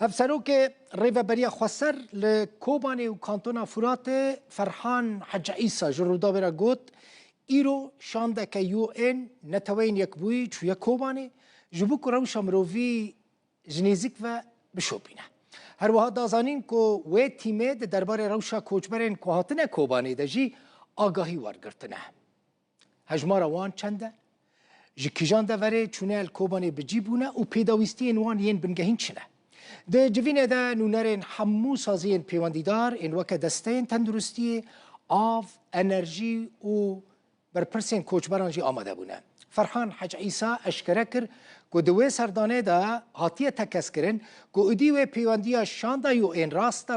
افسروک ریوبریا خسر لکوبانی و کانتونا فرات فرحان حج عیسا جرودا برا گوت ایرو شانده که یو این نتوین یک بوی چو یک کوبانی جبو که روشا مرووی جنیزیک و بشوبینه. هر وها دازانین که وی تیمه ده دربار روشا کوچبرین که هاتنه کوبانی ده جی آگاهی وارگرتنه. هجمار وان چنده؟ جی کجان ده وره چونه الکوبانی بجی بونه و پیداویستی انوان ین بنگهین چنه. ده جوینه ده نونرین حمو سازین پیواندیدار این وکه دستین تندرستی آف انرژی و برپرسین کوچبران جی آماده بونه. فرحان حج عیسا اشکره کر که دوی سردانه ده هاتیه تکس کرن که ادیوه پیواندی شانده یو این راست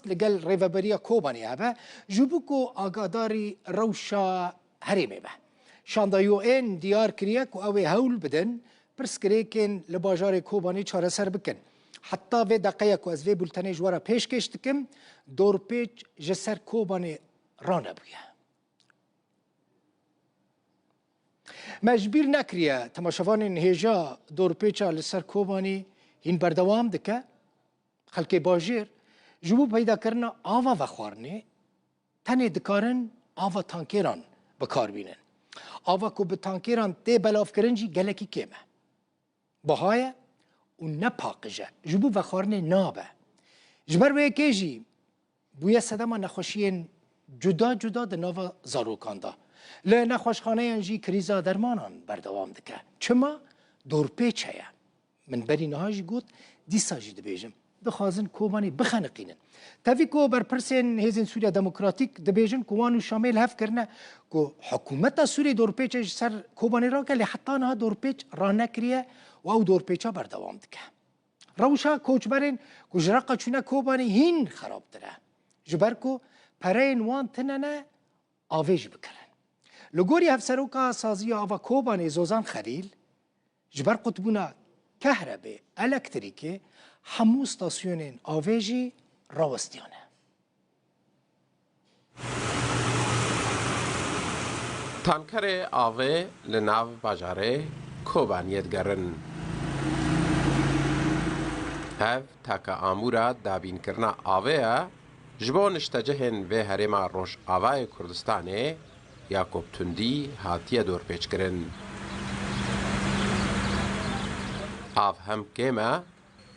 لگل ریوبریا کوبانی هبه جبو که آگاداری روشا هریمه به. شانده یو این دیار کریه که اوی هول بدن پرس کریه کن لباجار کوبانی چاره سر بکن. حتی و دقیقه که از وی بولتنه جوارا پیش کشتکم دور پیچ جسر کوبانی رانه بویه. مجبور نکریه تماشاوان هجا دور پیچا لسر کوبانی هین بردوام دکه خلک باجیر جبو پیدا کرنا آوا و خوارنه تنه دکارن آوا تانکیران بکار بینن. آوا که به تانکیران تی بلاف کرنجی گلکی کمه. بهایه و نپاقجه جبو و خوارنه نابه. جبر و یکیجی بویا صدما نخوشین جدا ده ناوا زاروکان ده. لی نخوشخانه انجی کریزا درمانان بردوام دکه. چما دور پیچه یا. من بری نهاجی گوت دیساجی دبیجم. دخوازن کوبانی بخنقینن. تاوی که برپرسین هزین سوریا دموکراتیک دبیجن کوانو شامل هف کرنه که حکومت سوری دور پیچه سر کوبانی را که حتی نها دور پیچ را نکریه و او دور پیچه بردوام دکه. روشا کوچبرین که جرقا چونه کوبانی هین خراب داره. جبر که پرین وان تننه آویج بکرن. لگوری هفسروکا سازی آوا کوبانی زوزان خلیل جبر قطبونا کهربه الکتریکه همو ستاسیونین آویجی راوستیانه. تانکر آوه لناو باجاره کوبانیت گرن. هف تاکا آمورا دابین کرنا آوه جبو نشتجهن و هرما روش آوای کردستانه یاکوب تندی هاتیه دور پیچ کرن. آف هم کیمه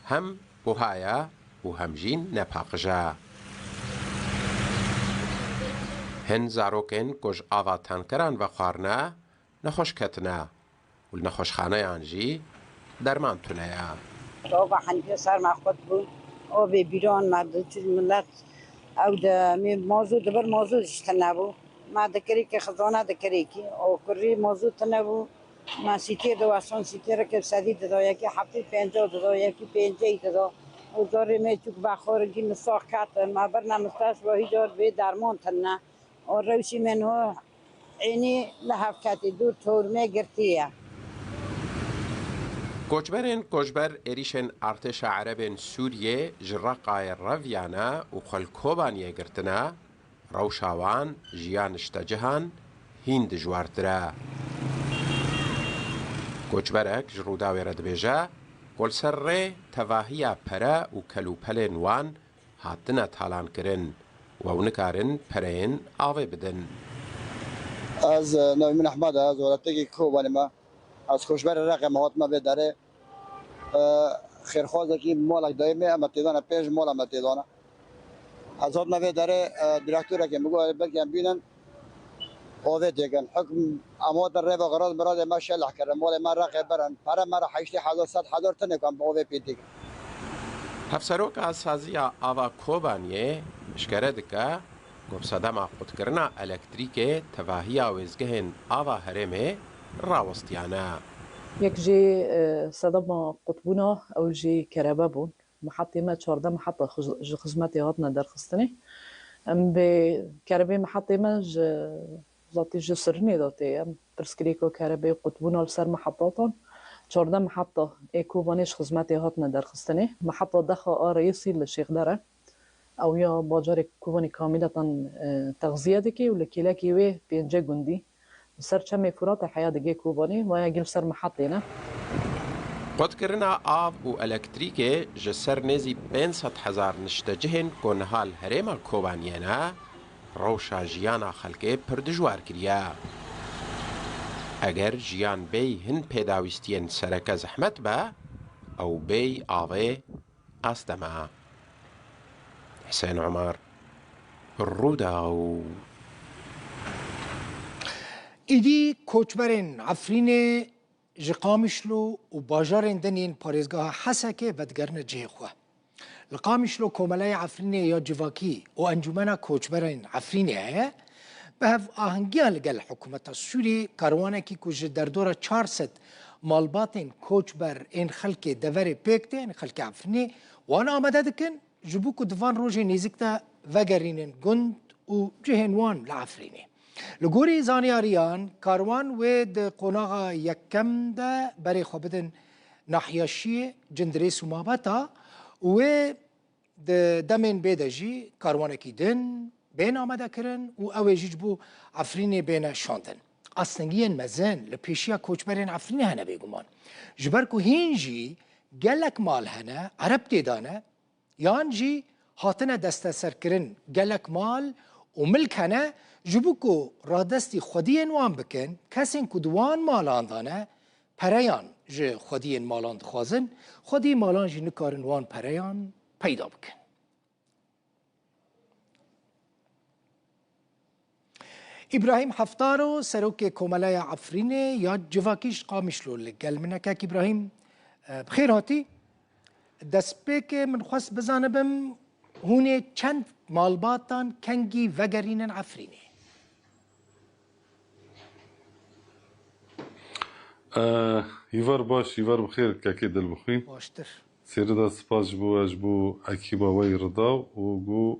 هم بوهایا و هم جین نپاقجا. هن زاروکن کج آوا تانکران و خوارنا نخوش کتنا و نخوش خانه آنجی درمان تونیا. آوا حنفی سر مخوط بود آوا بیران مردم چیز ملت او ده می موضوع دبر موضوع اشتنابو ما دکری که خزانه دکری کی او کری موضوع تنابو ما سیتی دو آسان سیتی را که سدی داده یکی هفته 50 داده یکی 50 داده او داره می چوک بخورگی مساق کات ما برنامه‌اش با هیچ به درمان تنه او روشی منو اینی لحاف کاتی دو تور می گرتیه. کوچبر ایریشن ارتش عرب سوریه جرقای رویانا و خلکوبانیه گرتنا روشاوان جیانشت جهان هند جواردرا. کوچبرک جروداوی ردبیجا کل سر تواهی پرا و کلوپلین وان هاتنا تالان کرن و اونکارن پرین آوی بدن. از نوی من احمد از ولادتی کوبانی ما از خوشبر رقم هات ما بداره خیرخواسته که مالک دائمه اما تیدانه پیش مال اما تیدانه از هات ما بداره دیرکتوره که میگه بلکه بینن آوه دیگن حکم اماد ره و غراض مراد ما شلح کرد مال ما رقم برن para مرا 80,000 تنه کم با آوه پی دیگه. هفسروک از سازی آوا کوبانیه مشکره دکه گفت صدام خود کرنا الکتریک تواهی آویزگهن آوا هرمه راوستیانه. یک جی صدام قطبونا او جی کربه بون محطه ما 14 محطه خدمتی هاتنا در خستنی به کربه محطه ما ذاتی جسرنی داته ترسکریکو کربه قطبونا لسر محطاتون 14 محطه کوبانیش خدمتی هاتنا در خستنی محطه دخا رئیسی لشیخ داره او یا باجار کوبانی کاملتاً تغذیه دکی و لکیلکی وی پینجه گندی سر چمی فرات حیا دگی کوبانی و یا گل سر محطه نه. خودکردنا آب و الکتریک جسر نزی 500,000 نشتجهن کنهال هرما کوبانیانا روشا جیانا خلقه پردجوار کریا. اگر جیان بی هن پیداویستین سرک زحمت با او بی آوه استما. حسين عمر الروداو. ایدی کوچبرین عفرین جقامشلو و باجارین دنین پارێزگاها حەسەکێ بەدگەرنە جێخوا. لە قامیشلو کۆمەلای عفرینێ یا جڤاکی و ئەنجومەنە کۆچبەرین عفرینێ هەیە بە هەڤ ئاهەنگیان لەگەل حکوومەتە سووری کاروانێکی کو ji derdora 400 malbatên koçber ên xelkê deverê pêk tên xelkê Efrînê wan amade dikin ji bo ku divan rojê nêzik de vegerînin gund û cihên wan li Efrînê. Li gorî zanyariyan karwan wê di qonaxa yekem de berê xwe bidin nahiya Şiyê Cindirês û Mabeta wê di demên bê de jî karwanekî din bên amade kirin û ew ê jî ji bo Efrînê bêne şandin. Astengiyên mezin li pêşiya koçberên Efrînê hene bêguman. Ji ber ku hîn jî gelek mal hene ereb têdane yan jî hatine desteserkirin gelek mal û milk hene ji bo ku radestî xwediyên wan bikin kesên ku di wan malan dane pereyan ji xwediyên malan dixwazin xwedî malan jî nikarin wan pereyan peyda bikin. İbrahim Heftaro serokê Komelaya Efrînê ya civakî Qamişlo li gel min hekek İbrahim bixêr hatî. Destpêkê min xwest bizanibim hûnê çend malbatan kengî vegerînin Efrînê. Hivar baş, hivar bixêr kekê dilbixwîn. Baştir. Sêrê da spas ji bo we ji bo ekîba we rida û got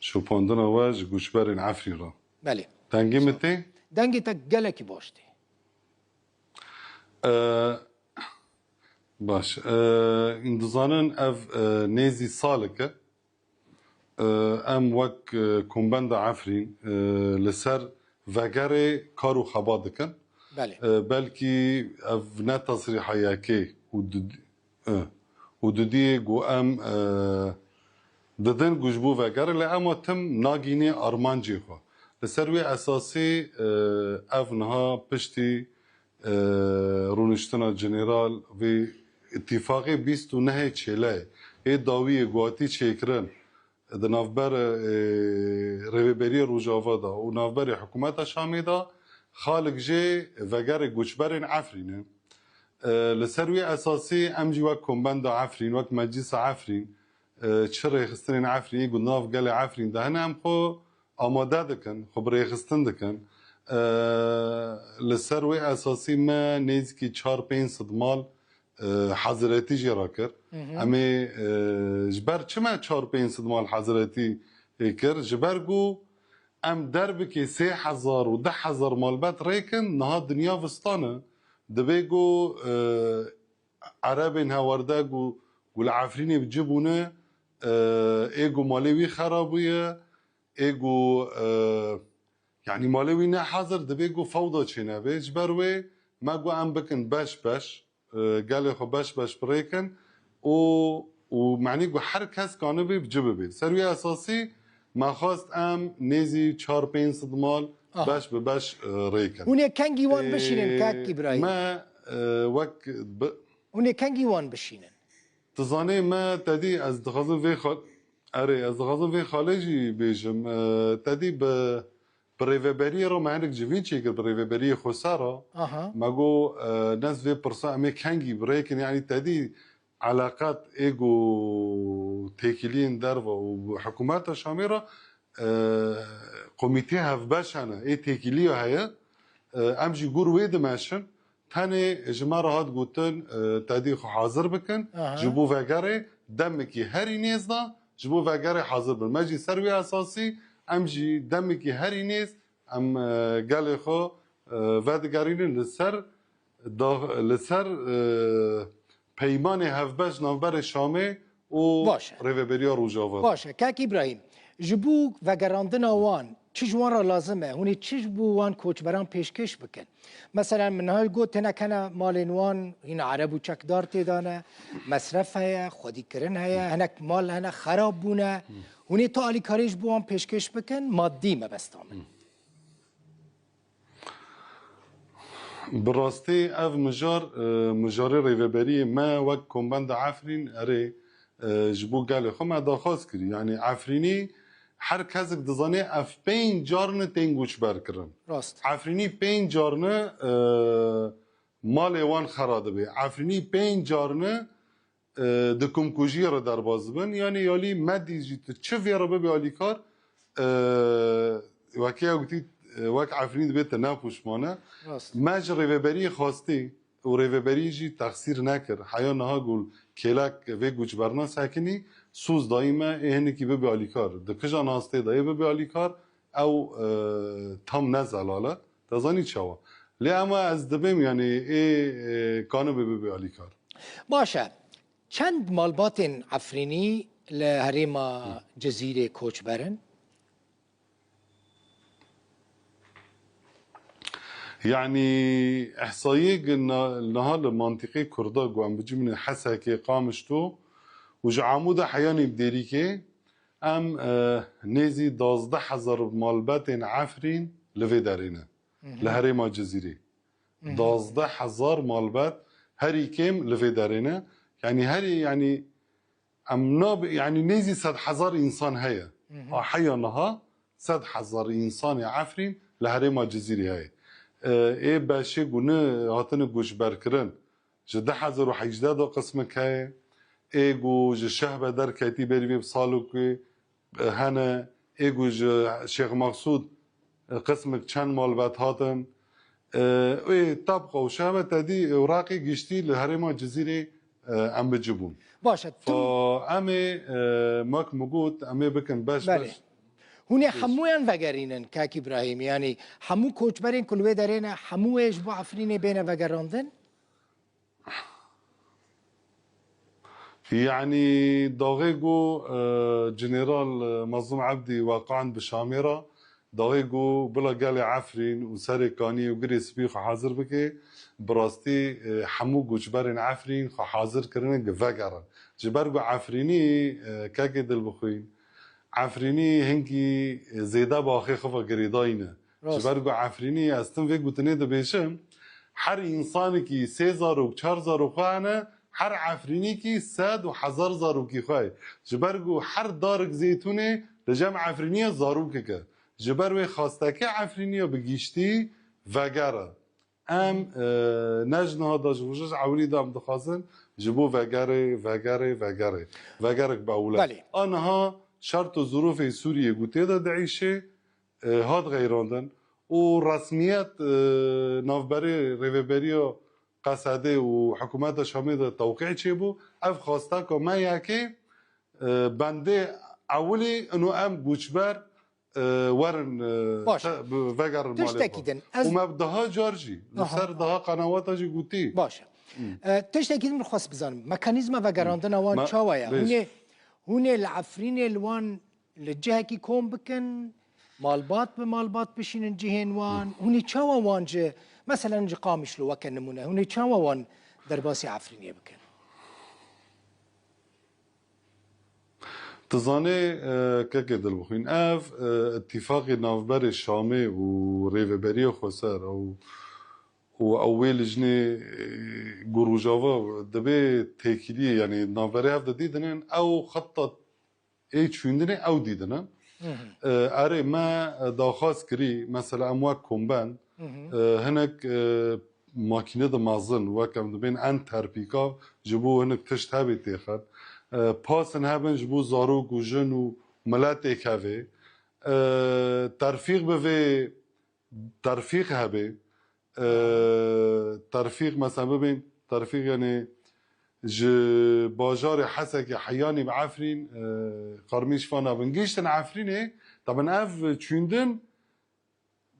şopandina we ji goçberên Efrîn re. Belê. Dengê me tê? Dengê te gelekî baş tê. Baş. Dizanin ev nêzî salek e. Em wek kombenda Efrîn li ser vegerê kar û xeba dikin. Belê. Belkî ev ne tasrîhayekê û didiyê got em didin ku ji bo vegerê lê em tim nagînê armancê xwe. Li ser wê esasî ev niha piştî rûniştina jeneral vê îtîfaqê 29 çêleyê ê dawiyê guhatî çêkirin di navber rêveberiya Rojava da û navberê hikûmeta Şamê da xalek jê vegerê goçberên Efrînê. Li ser wê esasî em jî wek kombenda Efrîn wek meclîsa Efrîn çi rêxistinên Efrînê ku nav gelê Efrîn de hene em xwe amade dikin, xwe bi rêxistin dikin. Li ser wê esasî me nêzîkî 4-5 mal حەزرەتی jê rakir. Em ê ji ber çi me 4-5 mal حەزرەtî kir ji ber ku em derbikê 3000 û 10,000 malbat rêkin niha dinya vistan e. Dibe ku erebên hewerde ku li Efrînê bicibûne ê ku malê wî xerab bûye ê ku yani malê wî ne hezir dibe ku fewda çênebe ji ber wê me got em bikin beş beş gelê xwe beş beş birêkin û menî ku her kes kanibê bicibibe. Ser wê esasî me xwast em nêzî 4-5 mal beş bi beş rêkin. Hûnê kengî wan bişînin kek İbrahim. Me wek Hûnê kengî wan bişînin. Tu zanê me tedî ez dixwazim vê erê ez dixwazim vê xalê jî bêjim tedî bi rêveberiyê re me hinek ji vî çêkir bi rêveberiyê Xweser re me got nez vê pirsa em ê kengî birêkin yanî tedî علاقات êgo têkiliyên derve û hikûmeta Şamê re komîtê hevbeş hene ê têkiliya heye em jî gûr wê dimeşin tenê ji me re hat gotin tedî xwe hazir bikin ji bo vegerê demekî herî nêz da ji bo vegerê hazir bin. Me jî ser wê esasî em jî demekî herî nêz em gelê xwe vedigerînin li ser peymanê hevbeş navberê Şamê û rêveberiya Rojava. Baş e kek İbrahim. Ji bo vegerandina wan چه جوان را لازمه هونی چه بوان کوچبران پیشکش بکن مثلا من های گوت کنه مال نوان این عربو چکدار تیدانه مصرف هیا خودی کرن هیا هنک مال هنه خراب بونه هونی تا علی کاریش بوان پیشکش بکن مادی مبستامن براستی اف مجار ریوبری ما وک کمبند عفرین اره جبو گله خو ما داخواست کری یعنی عفرینی هر کس دزانه اف 5 جارنه تنگوش بر کرن راست عفرینی 5 جارنه مال وان خراده به عفرینی 5 جارنه دکم کوجی را در باز بن یعنی یالی مدی جیت چه ویرا به علی کار وکیا گفتی وک عفرین بیت نپوشمانه مج ریوبری خواستی و ریوبری جی تقصیر نکر حیا نها گل کلک و گوچ برنا سکنی سوز دائما اینه کی به علی کار دکجا ناسته دای به علی کار او تام نزلاله تزانی چوا لی اما از دبیم یعنی ای کانو به علی کار باشه چند مالبات عفرینی لهریم جزیره کوچ برن يعني إحصائية نهار منطقة كردا قوام بجي من حسكة قامشتو وجعمودة حياني بديريكي أم نزي 12000 مالبات عفرين لفي دارينا لهريما جزيري 12000 مالبات هري كيم لفي دارينا يعني هري يعني يعني نزي 100,000 إنسان هيا حيانها 100,000 إنسان عفرين لهريما جزيري هيا ای باشه گونه هاتن گوش برکرن جه 10,018 قسم که ای گو جه شهبه در کتی بری بسالو که هنه ای گو جه شیخ مقصود قسم چند مال بات هاتن ای طبقه و شهبه تدی اوراقی گشتی لحرما جزیره ام بجبون باشه فا امه ماک مگود امه بکن باش باش هونی همویان وگرینن کاک ابراهیم یعنی همو کوچبرین کلوه دارین همویش با عفرین بین وگراندن يعني داغيغو جنرال مظلوم عبدي واقعا بشاميرة داغيغو بلا قالي عفرين وساري كاني وقري سبيخ حاضر بكي براستي حمو جبرين عفرين خو حاضر كرنن فقرا جبرغو عفريني كاكي دل بخوين عفرینی هنگی زیده باخی خفا گریداینه جبرگو عفرینی استن وی گوتنه ده بیشم هر انسانی که 3,000 و 4,000 خوانه هر عفرینی که 100 و 1000 کی خواه جبرگو هر دارک زیتونه لجمع عفرینی زارو که جبرگو خواسته که عفرینی بگیشتی وگره ام نجنها داش وجوز عولی دام دخوازن جبو وگره باوله آنها شرط و ظروف سوریه گوته دا دعیشه هاد غیراندن و رسمیت نافبری ریوبری و قصده و حکومت شامی دا توقیع چه بو اف خواسته که ما یکی بنده اولی انو ام گوچبر ورن وگر مالی و مبدها جارجی لسر دها قنوات جی گوتی باشه تشتاکید من خواست بزنم مکانیزم وگراندن وان چاویه هونه العفرين الوان للجهة كي كوم بكن مالبات بمالبات بشين جهين وان هوني تشاوا وان جه مثلا جه قامش لو وكن نمونه هوني تشاوا وان درباسي عفرينية بكن تزاني كاكي دلبخين اف اتفاقي نافبر الشامي وريفبري خسر او اول جني جوروجافا دبي تاكيدي يعني نافبري هاف ديدنن او خطه اي شوندنه او ديدنن اري ما داخاس كري مثلا امواك كومبان هناك ماكينه د مازن وكم دبين ان تربيكا جبو هناك تشتابي تاخد باسن هبن جبو زارو جوجن و ملات كافي ترفيق بفي ترفيق هبه ترفيق مثلا ببين ترفيق يعني ج باجار حسك حياني بعفرين قرميش فانا بنجيشتن عفرين طبعا اف تشوندن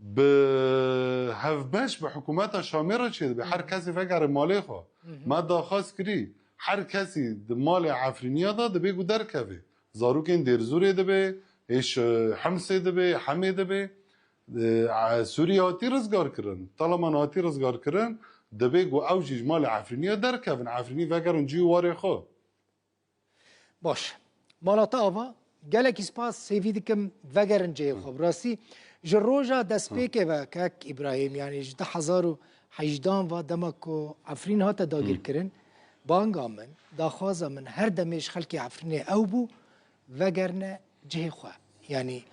بهف باش بحكومات شامره چه به هر کسی فکر مالی خو ما داخواست کری هر کسی مال عفرینیا داد به گو در کوي زارو کین در زوره ده به ايش حمص دبي حمي دبي سوريا هاتي رزقار كرن طالما هاتي رزقار كرن دبي جو اوجي جمال عفرينيه دركفن عفريني فكرن جي واري خو باش مالاتا آوا گلکی سپاس سیوی دکم وگرن جه خوب راستی جروجا دست پیکه و کک ابراهیم یعنی 2018 و دمکو عفرین هاتا داگیر کرن بانگا من داخوازا من هر دمیش خلکی عفرینه او بو وگرنه جه خواه یعنی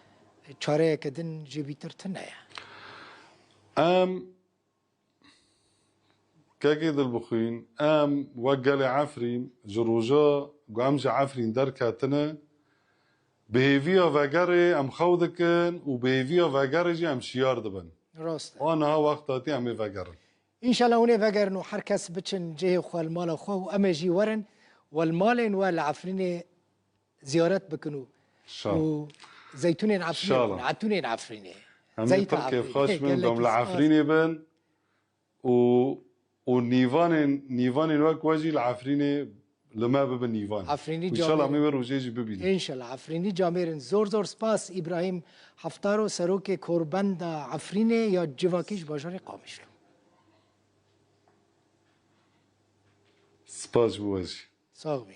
چاره کدن جبیتر تنه كاكي البخين وقال عفرين جروجا قامج عفرين دركاتنا بهيفيا فاجاري ام خودكن وبهيفيا فاجاري جي ام شيار دبن راست وانا ها وقتاتي ام فاجارن ان شاء الله وني فاجرن وحركس بتشن جه خو المال خو واما جي ورن والمالين والعفرين زيارات بكنو ان شاء الله وزيتونين عفرين عتونين عفرين زيت كيف خوش منكم العفرين بن ونيفان الوقت واجي العفريني لما ببن نيفان عفريني ان شاء الله مي بروجي ببين ان شاء الله عفريني جاميرن زور سپاس ابراهيم حفتارو سروك كوربند عفريني يا جواكيش باجار قامشلو سپاس بواجي صاغبي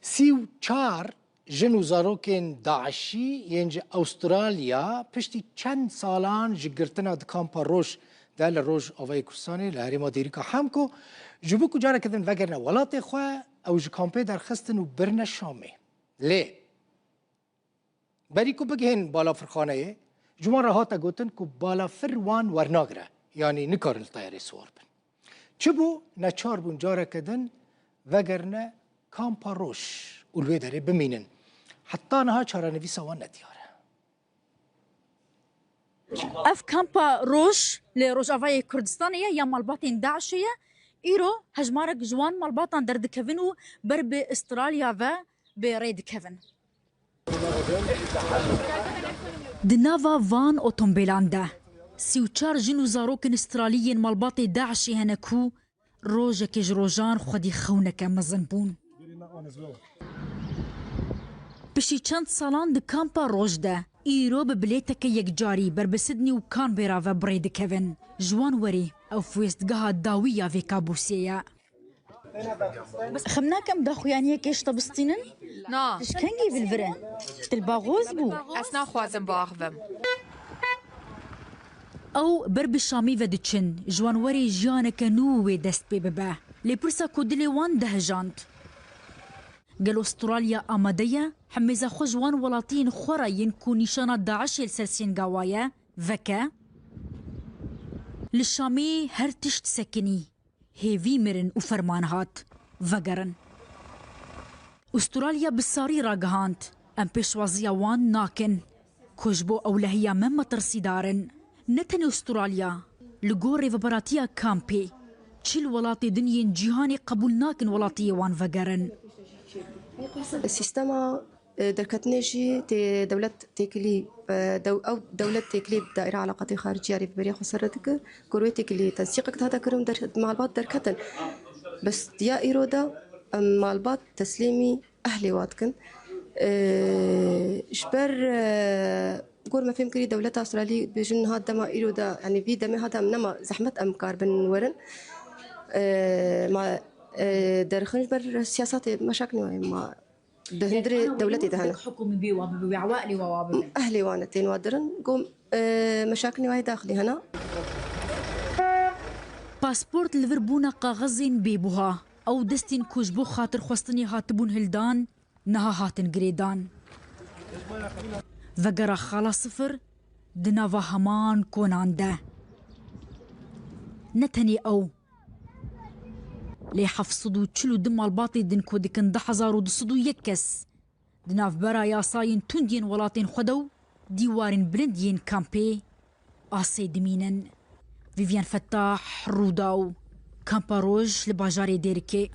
سيو چار جن و زاروکین داعشی ینج استرالیا پشتی چند سالان جگرتنا د کامپا روش دل روش آوای کردستانی لهریما دیریکا همکو جبو کجاره کدن وگرنه ولات خواه او جکامپه در خستن و برن شامه لی بری کو بگهن بالا فرخانه جمعه را هاتا گوتن که بالا فروان ورناگره یعنی نکارن الطیاره سوار بن چبو نچار بون جاره کدن وگرنه کامپا روش اولوی داره بمینن حتى أنها شارنفي سوانا ديارة. اف كامبا روش لروجافاي كردستانية يا مالباتين داعشية إيرو هجمارك جوان مالباتان درد كيفنو برب استراليا و بريد كيفن. دنافا فان أوتومبيلاندا سيوچار جنو زاروكن استراليين مالباتي داعشي هنكو روجك جروجان خودي خونك مزنبون. بشي چند سالان د کامپا روش ده ایرو به بلیتک یک جاری بر بسدنی و کانبرا و برید کیون جوان وری او فویستگاه داویه و کابوسیه خمناكم داخويانيه كيش طبستينن؟ نا اش كان جيب الفرن؟ تلباغوز بو اسنا خوازم باخذم او برب الشامي ودتشن جوان وري جيانك نووي دست بببا لبرسا كودلي وان دهجانت قالوا استراليا اماديه حمزه خجوان ولاتين خورا ينكو نشانات داعش السرسين قوايا فكا للشامي هرتش تسكني هيفي مرن وفرمانهات فقرن استراليا بالساري راقهانت ام بيشوازيا وان ناكن كوجبو اولهيا مما ترسيدارن نتني استراليا لقوري فبراتيا كامبي تشيل ولاتي دنيا جيهاني قبول ناكن ولاتي وان فقرن السيستم دركتنيجي تي دولة تيكلي أو دولة تيكلي دائرة علاقات خارجية ريبريا خسرتك كروي تيكلي تنسيقك هذا كرم مع البعض دركتن بس ديا إيرودا مع البعض تسليمي أهلي واتكن إشبر قول ما فهم كري دولة أستراليا بجن هذا ما إيرودا يعني في دم هذا منما زحمة أمكار بن ورن مع درخنج بر سياسات مشاكل ما دهندري دولتي دهنا حكومي بيوا عوائلي ووابل اهلي وانا تين وادرن قوم مشاكل واي داخلي هنا باسبورت لفربونا قاغزين بيبوها او دستين كوجبو خاطر خوستني هاتبون هلدان نها هاتن جريدان فقرا خالا صفر دنافا همان كوناندا نتني او لي حفصدو تشلو دم الباطي دن كودكن دحزارو دصدو يكس دناف برا يا صاين تندين ولاتين خدو ديوارين بلندين كامبي آسي دمينن فيفيان فتاح روداو كامبا روج لباجاري ديركي